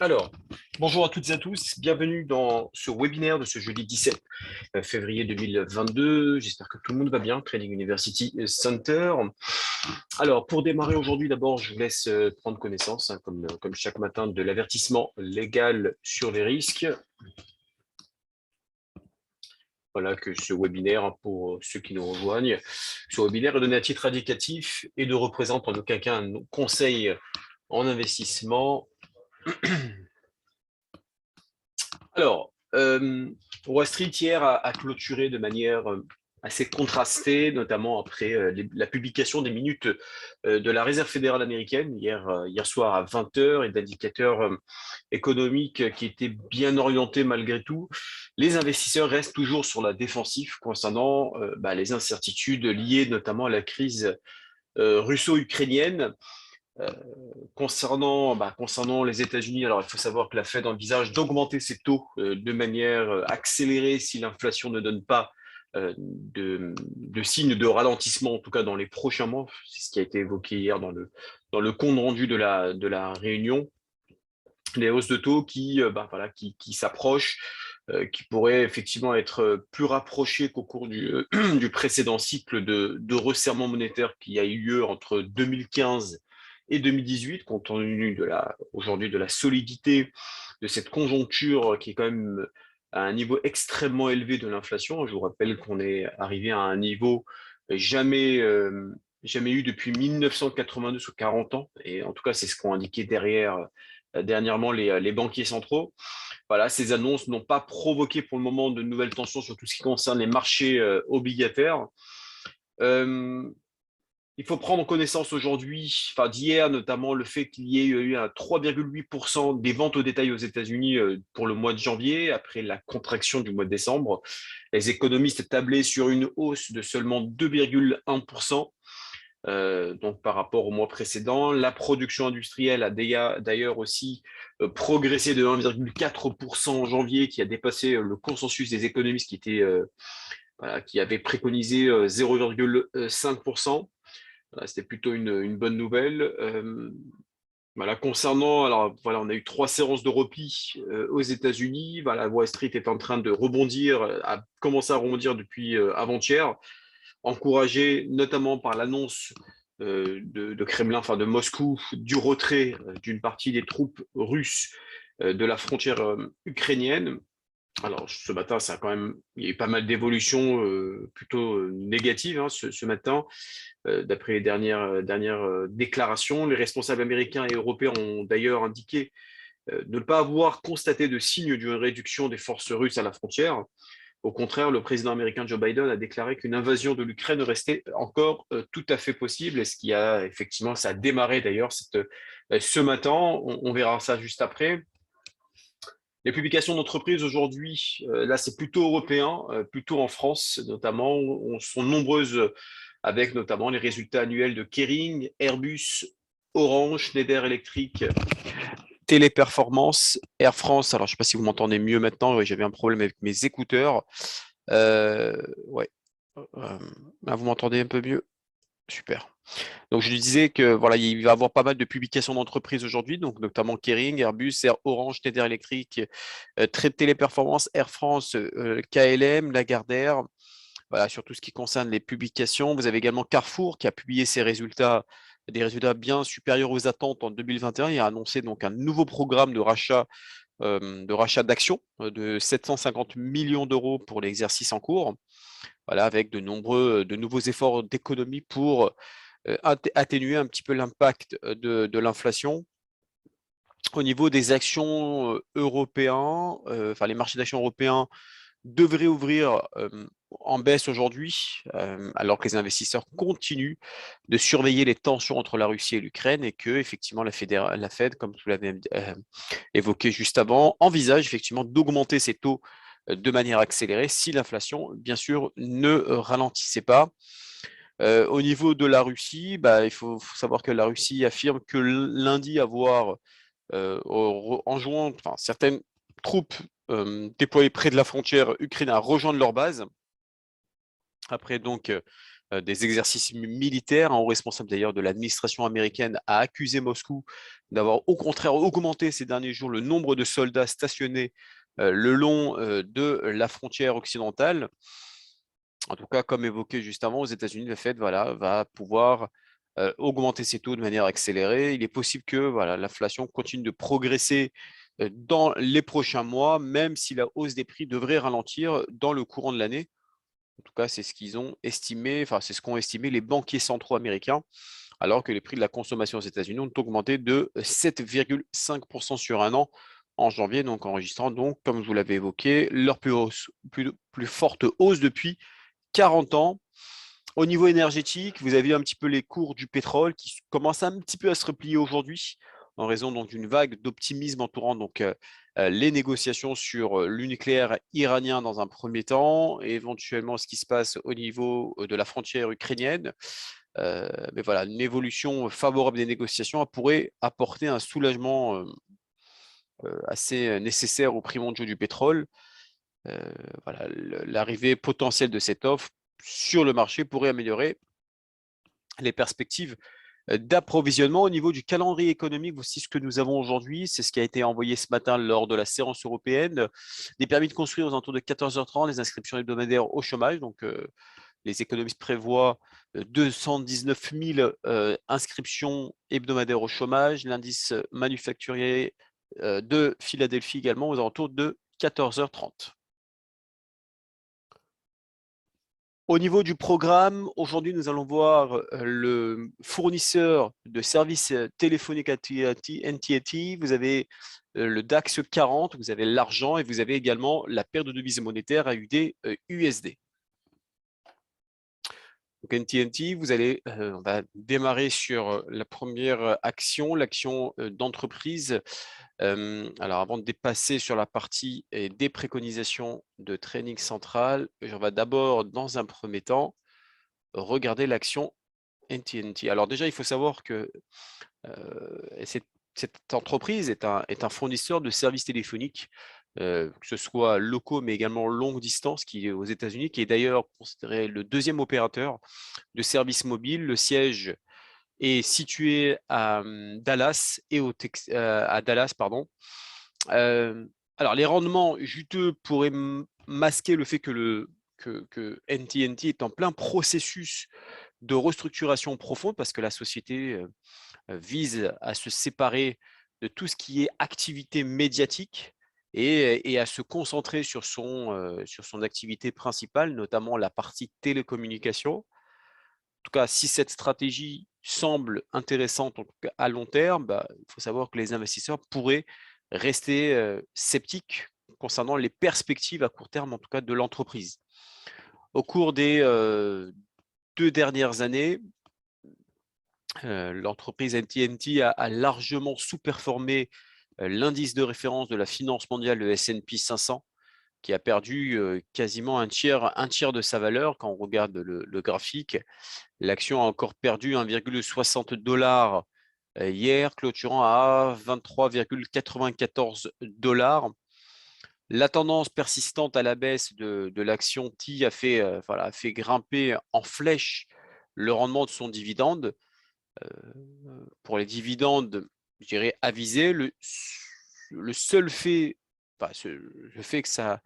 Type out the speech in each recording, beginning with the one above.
Alors, bonjour à toutes et à tous, bienvenue dans ce webinaire de ce jeudi 17 février 2022. J'espère que tout le monde va bien, Trading University Center. Alors, pour démarrer aujourd'hui, d'abord, je vous laisse prendre connaissance, comme chaque matin, de l'avertissement légal sur les risques. Voilà que ce webinaire, pour ceux qui nous rejoignent, ce webinaire est donné à titre indicatif et ne représente en aucun cas un conseil en investissement. Alors, Wall Street hier a clôturé de manière assez contrastée, notamment après la publication des minutes de la Réserve fédérale américaine hier soir à 20 heures et d'indicateurs économiques qui étaient bien orientés malgré tout. Les investisseurs restent toujours sur la défensive concernant les incertitudes liées notamment à la crise russo-ukrainienne. Euh, concernant les États-Unis, alors il faut savoir que la Fed envisage d'augmenter ses taux de manière accélérée si l'inflation ne donne pas de signes de ralentissement, en tout cas dans les prochains mois. C'est ce qui a été évoqué hier dans le compte rendu de la réunion. Les hausses de taux qui s'approchent, qui pourraient effectivement être plus rapprochées qu'au cours du précédent cycle de resserrement monétaire qui a eu lieu entre 2015 et 2018, compte tenu aujourd'hui de la solidité de cette conjoncture qui est quand même à un niveau extrêmement élevé de l'inflation. Je vous rappelle qu'on est arrivé à un niveau jamais eu depuis 1982 sur 40 ans, et en tout cas c'est ce qu'ont indiqué dernièrement les banquiers centraux. Voilà, ces annonces n'ont pas provoqué pour le moment de nouvelles tensions sur tout ce qui concerne les marchés obligataires. Euh, il faut prendre connaissance aujourd'hui, enfin d'hier notamment, le fait qu'il y ait eu un 3,8% des ventes au détail aux États-Unis pour le mois de janvier, après la contraction du mois de décembre. Les économistes tablaient sur une hausse de seulement 2,1%. Donc par rapport au mois précédent. La production industrielle a d'ailleurs aussi progressé de 1,4% en janvier, qui a dépassé le consensus des économistes qui avait préconisé 0,5%. Voilà, c'était plutôt une bonne nouvelle. On a eu 3 séances de repli aux États-Unis. Voilà, Wall Street est en train de rebondir, a commencé à rebondir depuis avant-hier, encouragé notamment par l'annonce de Kremlin, enfin de Moscou, du retrait d'une partie des troupes russes de la frontière ukrainienne. Alors ce matin, il y a eu pas mal d'évolutions plutôt négatives ce matin, d'après les dernières déclarations. Les responsables américains et européens ont d'ailleurs indiqué ne pas avoir constaté de signe d'une réduction des forces russes à la frontière. Au contraire, le président américain Joe Biden a déclaré qu'une invasion de l'Ukraine restait encore tout à fait possible, et ce qui a effectivement, ça a démarré d'ailleurs ce matin, on verra ça juste après. Les publications d'entreprises aujourd'hui, là c'est plutôt européen, plutôt en France notamment, sont nombreuses avec notamment les résultats annuels de Kering, Airbus, Orange, Schneider Electric, Téléperformance, Air France. Alors je ne sais pas si vous m'entendez mieux maintenant, oui, j'avais un problème avec mes écouteurs. Ouais. Là, vous m'entendez un peu mieux? Super. Donc, je lui disais que voilà, il va y avoir pas mal de publications d'entreprises aujourd'hui, donc notamment Kering, Airbus, Orange, Schneider Electric, Téléperformance, Air France, KLM, Lagardère. Voilà, sur tout ce qui concerne les publications. Vous avez également Carrefour qui a publié ses résultats, des résultats bien supérieurs aux attentes en 2021 et a annoncé donc un nouveau programme de rachat d'actions de 750 millions d'euros pour l'exercice en cours. Voilà, avec de nouveaux efforts d'économie pour atténuer un petit peu l'impact de l'inflation. Au niveau des actions européens, les marchés d'actions européens devraient ouvrir en baisse aujourd'hui, alors que les investisseurs continuent de surveiller les tensions entre la Russie et l'Ukraine, et que effectivement la Fed, comme vous l'avez évoqué juste avant, envisage effectivement d'augmenter ses taux de manière accélérée si l'inflation, bien sûr, ne ralentissait pas. Au niveau de la Russie, il faut savoir que la Russie affirme que lundi avoir enjoint certaines troupes déployées près de la frontière ukrainienne à rejoindre leur base. Après donc des exercices militaires. Un haut responsable d'ailleurs de l'administration américaine a accusé Moscou d'avoir au contraire augmenté ces derniers jours le nombre de soldats stationnés le long de la frontière occidentale. En tout cas, comme évoqué juste avant, aux États-Unis, le Fed va pouvoir augmenter ses taux de manière accélérée. Il est possible que l'inflation continue de progresser dans les prochains mois, même si la hausse des prix devrait ralentir dans le courant de l'année. En tout cas, c'est ce qu'ils ont estimé, enfin, c'est ce qu'ont estimé les banquiers centraux américains, alors que les prix de la consommation aux États-Unis ont augmenté de 7,5% sur un an en janvier, donc enregistrant donc, comme je vous l'avais évoqué, leur plus forte hausse depuis 40 ans. Au niveau énergétique, vous avez un petit peu les cours du pétrole qui commencent un petit peu à se replier aujourd'hui en raison donc d'une vague d'optimisme entourant donc les négociations sur le nucléaire iranien dans un premier temps et éventuellement ce qui se passe au niveau de la frontière ukrainienne. Mais voilà, une évolution favorable des négociations pourrait apporter un soulagement assez nécessaire aux prix mondiaux du pétrole. Voilà, l'arrivée potentielle de cette offre sur le marché pourrait améliorer les perspectives d'approvisionnement. Au niveau du calendrier économique, voici ce que nous avons aujourd'hui. C'est ce qui a été envoyé ce matin lors de la séance européenne. Des permis de construire aux alentours de 14h30, les inscriptions hebdomadaires au chômage. Donc, les économistes prévoient 219 000 inscriptions hebdomadaires au chômage. L'indice manufacturier de Philadelphie également aux alentours de 14h30. Au niveau du programme, aujourd'hui, nous allons voir le fournisseur de services téléphoniques AT&T. Vous avez le DAX 40, vous avez l'argent et vous avez également la paire de devises monétaires AUD-USD. Donc AT&T, on va démarrer sur la première action, l'action d'entreprise. Alors avant de dépasser sur la partie des préconisations de training central, on va d'abord, dans un premier temps, regarder l'action AT&T. Alors déjà, il faut savoir que cette entreprise est un fournisseur de services téléphoniques, que ce soit locaux, mais également longue distance, qui est aux États-Unis, qui est d'ailleurs considéré le deuxième opérateur de services mobiles. Le siège est situé à Dallas à Dallas, pardon. Alors, les rendements juteux pourraient masquer le fait que NTNT est en plein processus de restructuration profonde parce que la société vise à se séparer de tout ce qui est activité médiatique et à se concentrer sur son activité principale, notamment la partie télécommunication. En tout cas, si cette stratégie semble intéressante à long terme, il faut savoir que les investisseurs pourraient rester sceptiques concernant les perspectives à court terme, en tout cas de l'entreprise. Au cours des 2 dernières années, l'entreprise AT&T a largement sous-performé l'indice de référence de la finance mondiale, le S&P 500, qui a perdu quasiment un tiers de sa valeur. Quand on regarde le graphique, l'action a encore perdu 1,60 $ hier, clôturant à 23,94 $. La tendance persistante à la baisse de l'action T a fait grimper en flèche le rendement de son dividende. Pour les dividendes, je dirais avisés, le seul fait, le fait que ça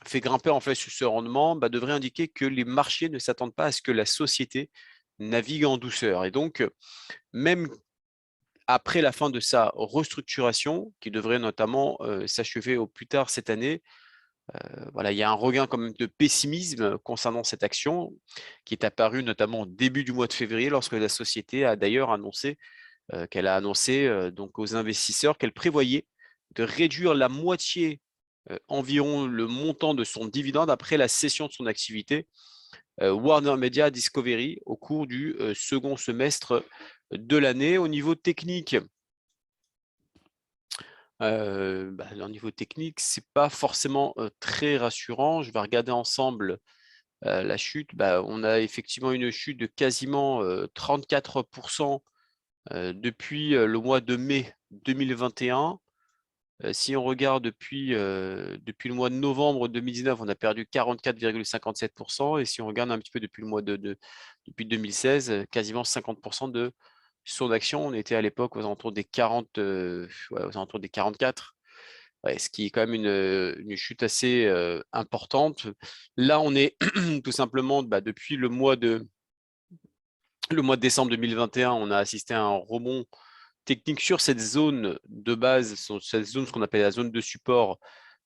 fait grimper en fait ce rendement devrait indiquer que les marchés ne s'attendent pas à ce que la société navigue en douceur. Et donc, même après la fin de sa restructuration, qui devrait notamment s'achever au plus tard cette année, il y a un regain quand même de pessimisme concernant cette action qui est apparu notamment au début du mois de février lorsque la société a d'ailleurs annoncé donc aux investisseurs qu'elle prévoyait de réduire la moitié environ le montant de son dividende après la cession de son activité Warner Media Discovery au cours du second semestre de l'année. Au niveau technique, au niveau technique, c'est pas forcément très rassurant. Je vais regarder ensemble la chute. On a effectivement une chute de quasiment 34% depuis le mois de mai 2021. Si on regarde depuis le mois de novembre 2019, on a perdu 44,57%. Et si on regarde un petit peu depuis le mois depuis 2016, quasiment 50% de son action. On était à l'époque aux alentours des 40, ouais, aux alentours des 44. Ouais, ce qui est quand même une chute assez importante. Là, on est tout simplement depuis le mois de décembre 2021, on a assisté à un rebond technique sur cette zone de base, sur cette zone, ce qu'on appelle la zone de support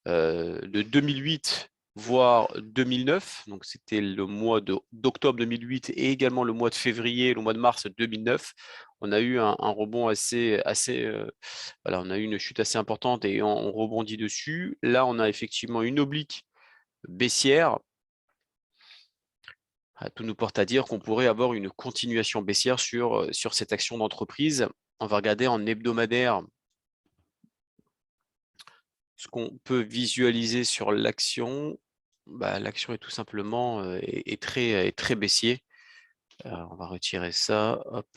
de 2008 voire 2009. Donc c'était le mois d'octobre 2008 et également le mois de février, le mois de mars 2009. On a eu un rebond voilà, on a eu une chute assez importante et on rebondit dessus. Là, on a effectivement une oblique baissière. Tout nous porte à dire qu'on pourrait avoir une continuation baissière sur cette action d'entreprise. On va regarder en hebdomadaire ce qu'on peut visualiser sur l'action. L'action est tout simplement est très baissier. On va retirer ça. Hop.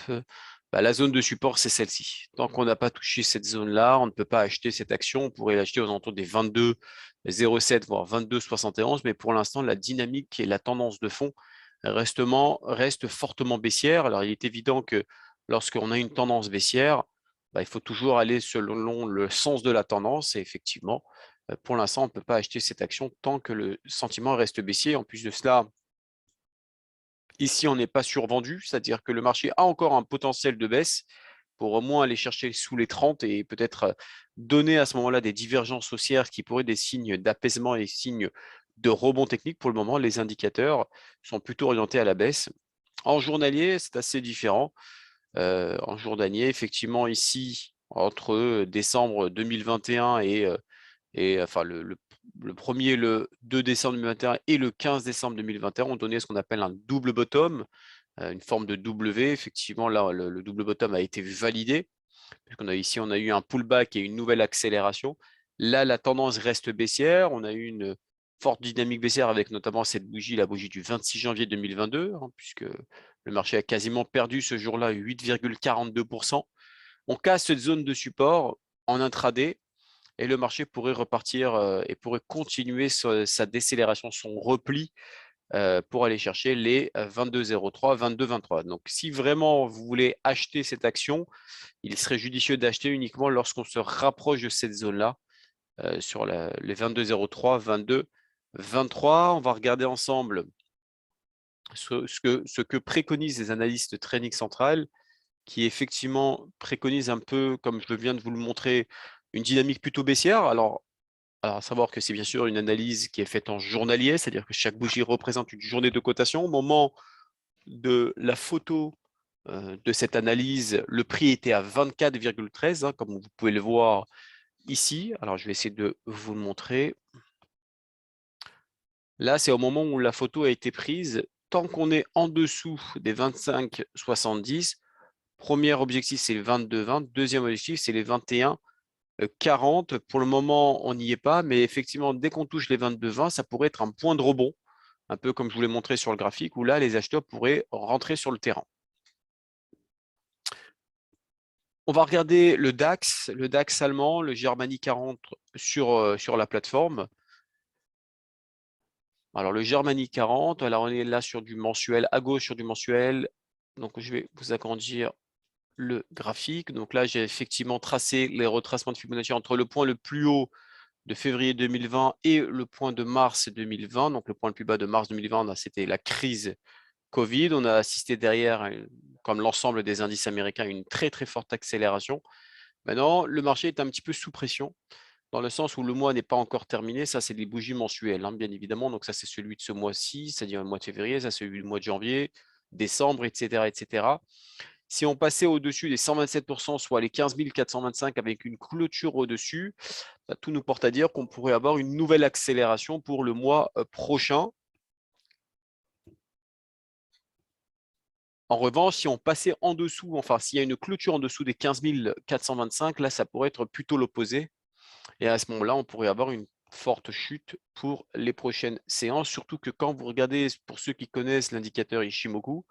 La zone de support, c'est celle-ci. Tant qu'on n'a pas touché cette zone-là, on ne peut pas acheter cette action. On pourrait l'acheter aux alentours des 22,07 voire 22,71. Mais pour l'instant, la dynamique et la tendance de fond reste fortement baissière. Alors, il est évident que lorsqu'on a une tendance baissière, il faut toujours aller selon le sens de la tendance. Et effectivement, pour l'instant, on ne peut pas acheter cette action tant que le sentiment reste baissier. En plus de cela, ici, on n'est pas survendu, c'est-à-dire que le marché a encore un potentiel de baisse pour au moins aller chercher sous les 30 et peut-être donner à ce moment-là des divergences haussières qui pourraient être des signes d'apaisement et signes de rebond technique. Pour le moment, les indicateurs sont plutôt orientés à la baisse. En journalier, c'est assez différent. En journalier, effectivement, ici, entre décembre 2021 et enfin le 1er, le 2 décembre 2021 et le 15 décembre 2021, on donnait ce qu'on appelle un double bottom, une forme de W. Effectivement, là, le double bottom a été validé. Ici, on a eu un pullback et une nouvelle accélération. Là, la tendance reste baissière. On a eu une forte dynamique baissière avec notamment cette bougie, la bougie du 26 janvier 2022, puisque le marché a quasiment perdu ce jour-là 8,42%. On casse cette zone de support en intraday et le marché pourrait repartir et pourrait continuer sa décélération, son repli pour aller chercher les 22,03, 22,23. Donc, si vraiment vous voulez acheter cette action, il serait judicieux d'acheter uniquement lorsqu'on se rapproche de cette zone-là, sur les 22,03, 22,23. On va regarder ensemble ce que préconisent les analystes de trading central, qui effectivement préconisent un peu, comme je viens de vous le montrer, une dynamique plutôt baissière. Alors, à savoir que c'est bien sûr une analyse qui est faite en journalier, c'est-à-dire que chaque bougie représente une journée de cotation. Au moment de la photo de cette analyse, le prix était à 24,13, comme vous pouvez le voir ici. Alors, je vais essayer de vous le montrer. Là, c'est au moment où la photo a été prise. Tant qu'on est en dessous des 25,70, premier objectif, c'est les 22,20. Deuxième objectif, c'est les 21,40. Pour le moment, on n'y est pas, mais effectivement, dès qu'on touche les 22,20, ça pourrait être un point de rebond, un peu comme je vous l'ai montré sur le graphique, où là, les acheteurs pourraient rentrer sur le terrain. On va regarder le DAX allemand, le Germany 40 sur la plateforme. Alors, le Germany 40, alors on est là sur du mensuel, à gauche sur du mensuel. Donc, je vais vous agrandir le graphique. Donc là, j'ai effectivement tracé les retracements de Fibonacci entre le point le plus haut de février 2020 et le point de mars 2020. Donc, le point le plus bas de mars 2020, c'était la crise Covid. On a assisté derrière, comme l'ensemble des indices américains, à une très forte accélération. Maintenant, le marché est un petit peu sous pression, dans le sens où le mois n'est pas encore terminé. Ça, c'est des bougies mensuelles, bien évidemment. Donc ça, c'est celui de ce mois-ci, c'est-à-dire le mois de février, ça, c'est celui du mois de janvier, décembre, etc. etc. Si on passait au-dessus des 127%, soit les 15 425 avec une clôture au-dessus, tout nous porte à dire qu'on pourrait avoir une nouvelle accélération pour le mois prochain. En revanche, si on passait en dessous, enfin s'il y a une clôture en dessous des 15 425, là, ça pourrait être plutôt l'opposé. Et à ce moment-là, on pourrait avoir une forte chute pour les prochaines séances, surtout que quand vous regardez, pour ceux qui connaissent l'indicateur Ishimoku,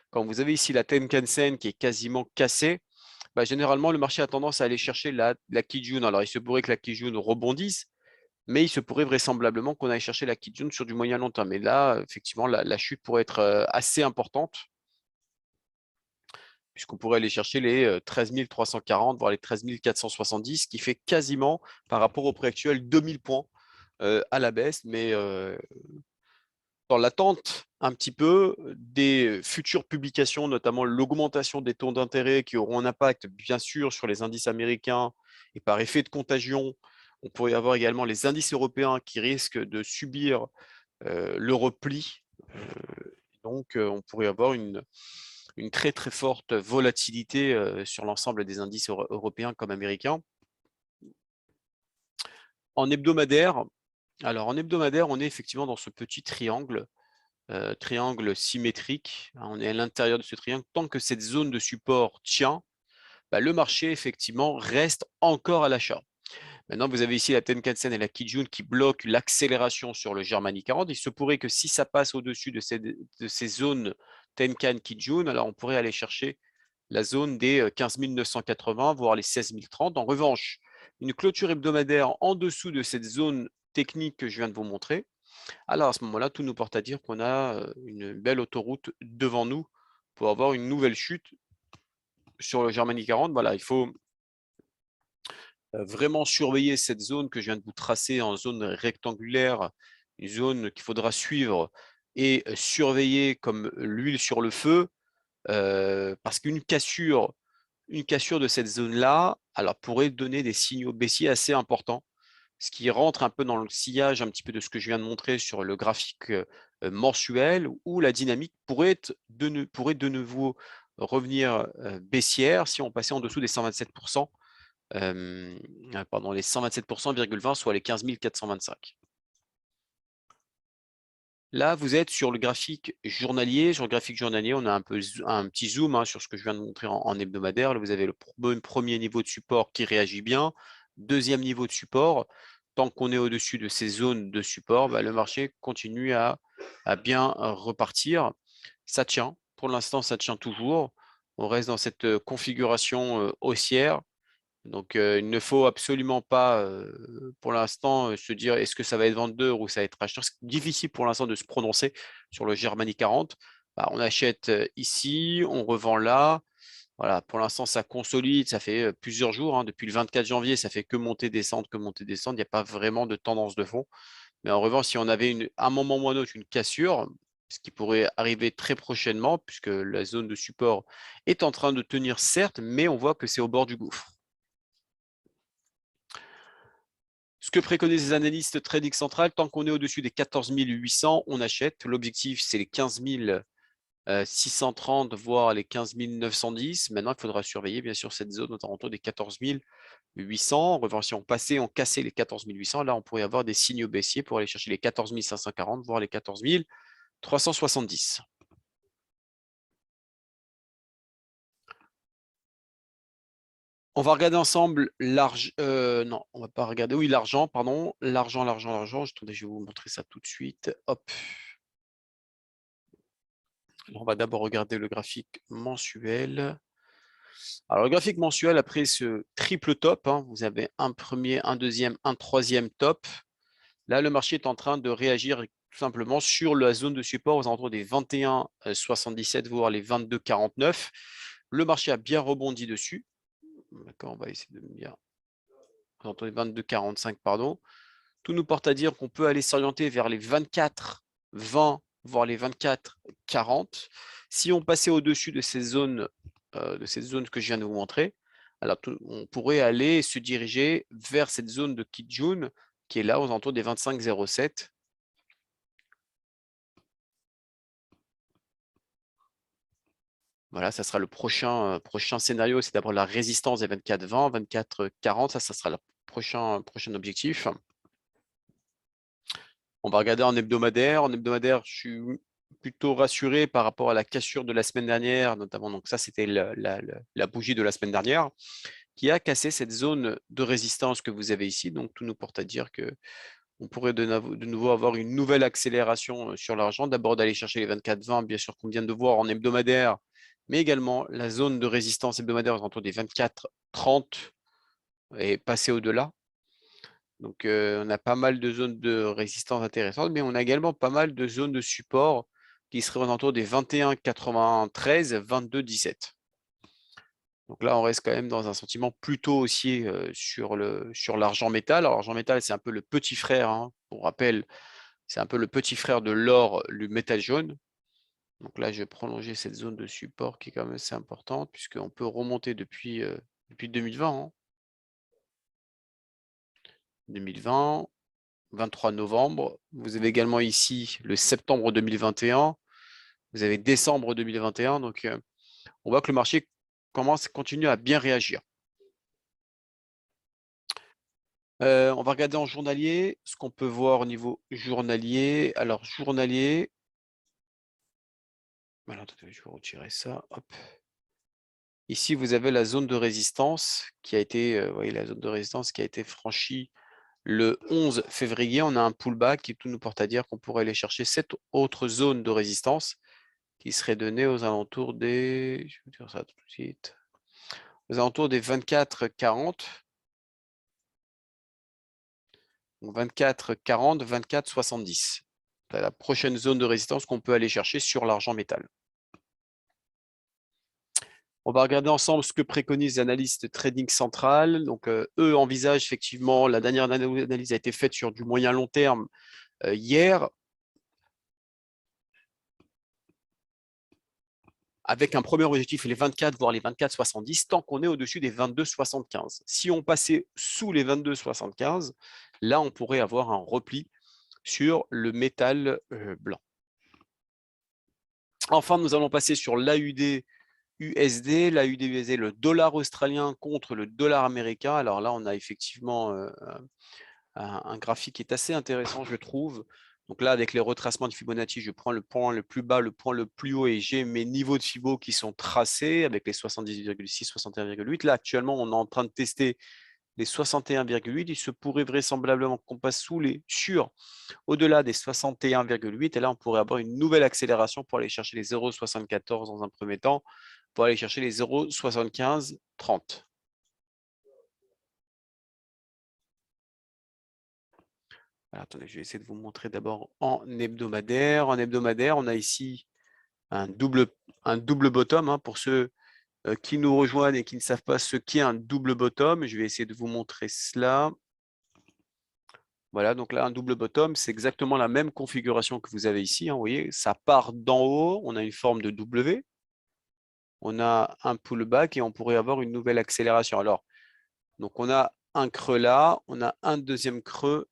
quand vous avez ici la Tenkan-sen qui est quasiment cassée, généralement, le marché a tendance à aller chercher la Kijun. Alors, il se pourrait que la Kijun rebondisse, mais il se pourrait vraisemblablement qu'on aille chercher la Kijun sur du moyen long terme. Et là, effectivement, la chute pourrait être assez importante, puisqu'on pourrait aller chercher les 13 340, voire les 13 470, ce qui fait quasiment, par rapport au prix actuel, 2000 points à la baisse. Mais dans l'attente un petit peu des futures publications, notamment l'augmentation des taux d'intérêt qui auront un impact, bien sûr, sur les indices américains et par effet de contagion, on pourrait avoir également les indices européens qui risquent de subir le repli. Donc, on pourrait avoir une très très forte volatilité sur l'ensemble des indices européens comme américains. En hebdomadaire, alors en hebdomadaire, on est effectivement dans ce petit triangle symétrique. On est à l'intérieur de ce triangle. Tant que cette zone de support tient, le marché, effectivement, reste encore à l'achat. Maintenant, vous avez ici la Tenkan-sen et la Kijun qui bloquent l'accélération sur le Germany 40. Il se pourrait que si ça passe au-dessus de ces zones Tenkan-Kijun, alors on pourrait aller chercher la zone des 15 980, voire les 16 030. En revanche, une clôture hebdomadaire en dessous de cette zone technique que je viens de vous montrer, alors à ce moment-là, tout nous porte à dire qu'on a une belle autoroute devant nous pour avoir une nouvelle chute sur le Germany 40. Voilà, il faut vraiment surveiller cette zone que je viens de vous tracer en zone rectangulaire, une zone qu'il faudra suivre et surveiller comme l'huile sur le feu, parce qu'une cassure de cette zone-là, alors pourrait donner des signaux baissiers assez importants, ce qui rentre un peu dans le sillage un petit peu de ce que je viens de montrer sur le graphique mensuel, où la dynamique pourrait de nouveau revenir baissière si on passait en dessous des 127%, pardon, les 127,20%, soit les 15 425. Là, vous êtes sur le graphique journalier. Sur le graphique journalier, on a un petit zoom sur ce que je viens de montrer en hebdomadaire. Là, vous avez le premier niveau de support qui réagit bien. Deuxième niveau de support. Tant qu'on est au-dessus de ces zones de support, le marché continue à bien repartir. Ça tient. Pour l'instant, ça tient toujours. On reste dans cette configuration haussière. Donc, il ne faut absolument pas, pour l'instant, se dire est-ce que ça va être vendeur ou ça va être acheteur. C'est difficile pour l'instant de se prononcer sur le Germany 40. On achète ici, on revend là. Voilà, pour l'instant, ça consolide. Ça fait plusieurs jours. Depuis le 24 janvier, ça fait que monter, descendre, que monter, descendre. Il n'y a pas vraiment de tendance de fond. Mais en revanche, si on avait à un moment ou à un autre une cassure, ce qui pourrait arriver très prochainement, puisque la zone de support est en train de tenir, certes, mais on voit que c'est au bord du gouffre. Ce que préconisent les analystes trading central, tant qu'on est au-dessus des 14 800, on achète. L'objectif, c'est les 15 630, voire les 15 910. Maintenant, il faudra surveiller, bien sûr, cette zone autour des 14 800. En revanche, si on passait, on cassait les 14 800, là, on pourrait avoir des signaux baissiers pour aller chercher les 14 540, voire les 14 370. On va regarder ensemble l'argent. Non, on va pas regarder. Oui, l'argent, pardon. L'argent. Attendez, je vais vous montrer ça tout de suite. Hop. Alors, on va d'abord regarder le graphique mensuel. Alors, le graphique mensuel, après ce triple top, vous avez un premier, un deuxième, un troisième top. Là, le marché est en train de réagir tout simplement sur la zone de support aux alentours des 21,77, voire les 22,49. Le marché a bien rebondi dessus. D'accord, on va essayer de me dire. Aux alentours des 22,45, pardon. Tout nous porte à dire qu'on peut aller s'orienter vers les 24,20, voire les 24,40. Si on passait au-dessus de ces zones que je viens de vous montrer, alors on pourrait aller se diriger vers cette zone de Kijun qui est là aux alentours des 25,07. Voilà, ça sera le prochain scénario, c'est d'abord la résistance des 24,20, 24,40, ça sera le prochain objectif. On va regarder en hebdomadaire. En hebdomadaire, je suis plutôt rassuré par rapport à la cassure de la semaine dernière, notamment. Donc ça, c'était la bougie de la semaine dernière qui a cassé cette zone de résistance que vous avez ici. Donc tout nous porte à dire que on pourrait de nouveau avoir une nouvelle accélération sur l'argent. D'abord d'aller chercher les 24,20, bien sûr qu'on vient de voir en hebdomadaire, mais également la zone de résistance hebdomadaire aux alentours des 24,30 et passer au-delà. Donc, on a pas mal de zones de résistance intéressantes, mais on a également pas mal de zones de support qui seraient aux alentours des 21,93, 22,17. Donc là, on reste quand même dans un sentiment plutôt haussier sur l'argent métal. Alors, l'argent métal, c'est un peu le petit frère, hein. Pour rappel, c'est un peu le petit frère de l'or, le métal jaune. Donc là, je vais prolonger cette zone de support qui est quand même assez importante, puisqu'on peut remonter depuis 2020. Hein. 2020, 23 novembre. Vous avez également ici le septembre 2021. Vous avez décembre 2021. Donc, on voit que le marché continue à bien réagir. On va regarder en journalier ce qu'on peut voir au niveau journalier. Alors, journalier. Alors, attendez, je vais retirer ça. Hop. Ici, vous avez la zone de résistance qui a été, voyez, la zone de résistance qui a été franchie le 11 février. On a un pullback et tout nous porte à dire qu'on pourrait aller chercher cette autre zone de résistance qui serait donnée aux alentours des, je vais vous dire ça tout de suite, aux alentours des 24,40. Donc 24,40, 24,70. C'est la prochaine zone de résistance qu'on peut aller chercher sur l'argent métal. On va regarder ensemble ce que préconisent les analystes trading central. Donc, eux envisagent effectivement, la dernière analyse a été faite sur du moyen long terme hier, avec un premier objectif, les 24, voire les 24,70, tant qu'on est au-dessus des 22,75. Si on passait sous les 22,75, là, on pourrait avoir un repli sur le métal blanc. Enfin, nous allons passer sur l'AUD USD, l'AUD USD, le dollar australien contre le dollar américain. Alors là, on a effectivement un graphique qui est assez intéressant, je trouve. Donc là, avec les retracements de Fibonacci, je prends le point le plus bas, le point le plus haut et j'ai mes niveaux de Fibo qui sont tracés avec les 78,6, 61,8. Là, actuellement, on est en train de tester les 61,8. Il se pourrait vraisemblablement qu'on passe au-delà des 61,8. Et là, on pourrait avoir une nouvelle accélération pour aller chercher les 0,74 dans un premier temps, pour aller chercher les 0,75, 30. Alors, attendez, je vais essayer de vous montrer d'abord en hebdomadaire. En hebdomadaire, on a ici un double bottom. Hein, pour ceux qui nous rejoignent et qui ne savent pas ce qu'est un double bottom, je vais essayer de vous montrer cela. Voilà, donc là, un double bottom, c'est exactement la même configuration que vous avez ici. Hein, vous voyez, ça part d'en haut, on a une forme de W. On a un pullback et on pourrait avoir une nouvelle accélération. Alors, donc on a un creux là, on a un deuxième creux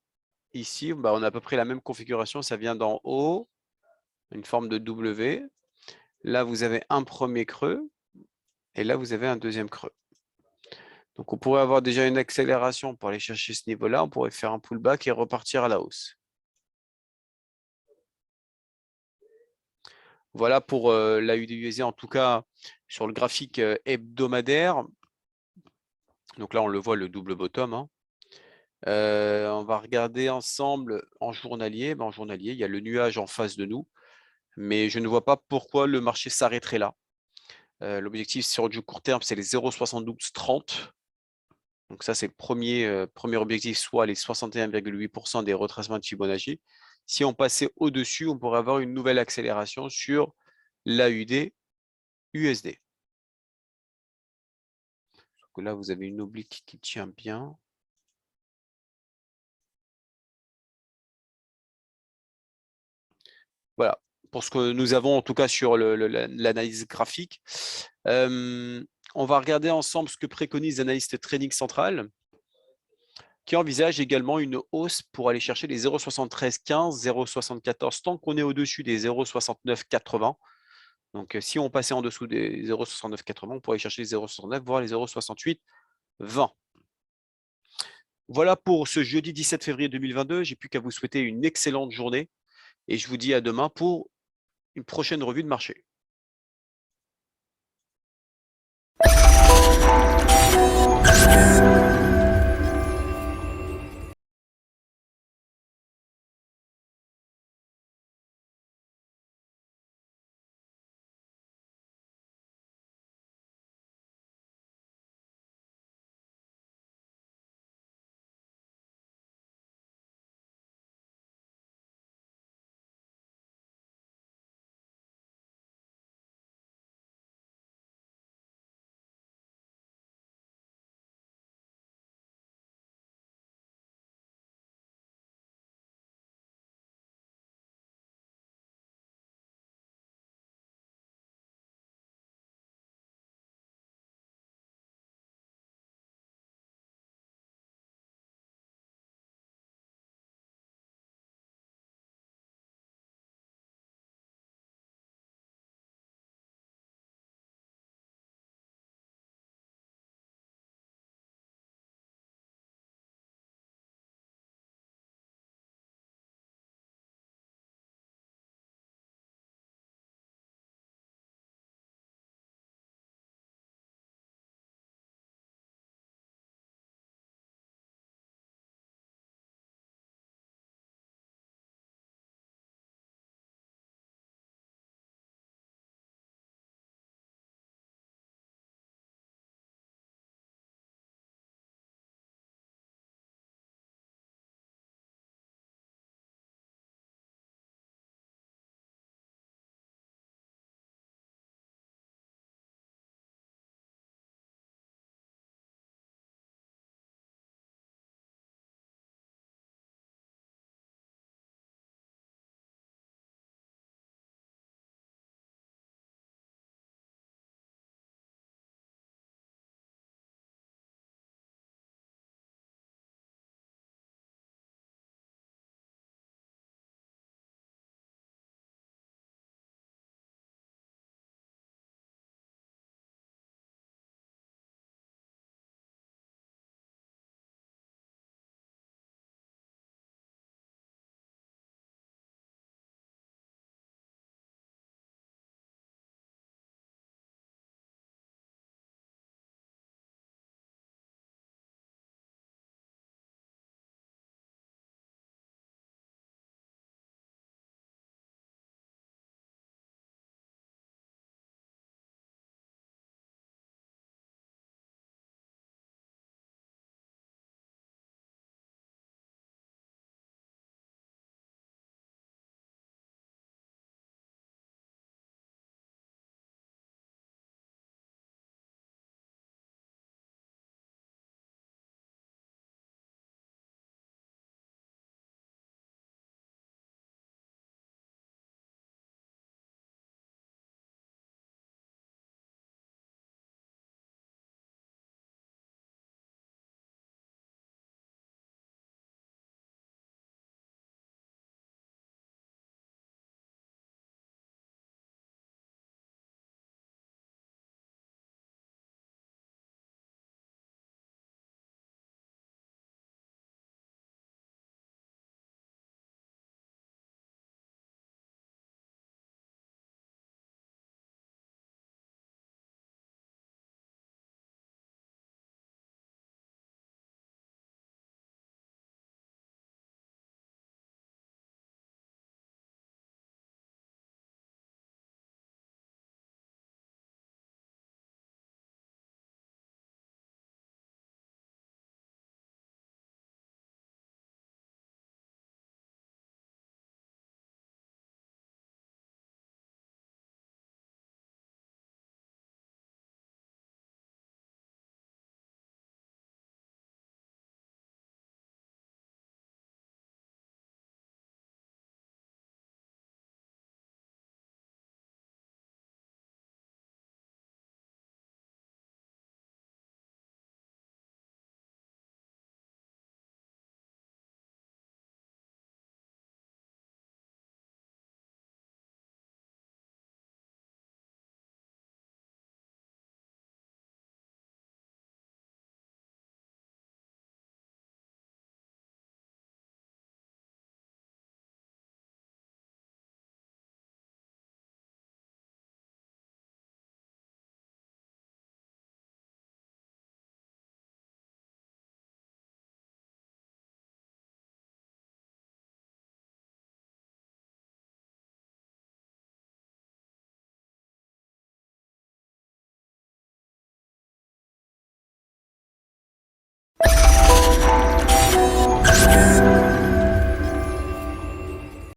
ici. Bah, on a à peu près la même configuration, ça vient d'en haut, une forme de W. Là, vous avez un premier creux et là, vous avez un deuxième creux. Donc, on pourrait avoir déjà une accélération pour aller chercher ce niveau-là. On pourrait faire un pullback et repartir à la hausse. Voilà pour l'AUD-USD, en tout cas sur le graphique hebdomadaire. Donc là, on le voit, le double bottom. Hein. On va regarder ensemble en journalier. En journalier, il y a le nuage en face de nous, mais je ne vois pas pourquoi le marché s'arrêterait là. L'objectif sur du court terme, c'est les 0,7230. Donc ça, c'est le premier objectif, soit les 61,8% des retracements de Fibonacci. Si on passait au-dessus, on pourrait avoir une nouvelle accélération sur l'AUD USD. Donc là, vous avez une oblique qui tient bien. Voilà, pour ce que nous avons en tout cas sur l'analyse graphique. On va regarder ensemble ce que préconise l'analyste trading central, qui envisage également une hausse pour aller chercher les 0,7315, 0,74 tant qu'on est au-dessus des 0,6980. Donc, si on passait en dessous des 0,6980, on pourrait chercher les 0,69, voire les 0,6820. Voilà pour ce jeudi 17 février 2022. J'ai plus qu'à vous souhaiter une excellente journée et je vous dis à demain pour une prochaine revue de marché.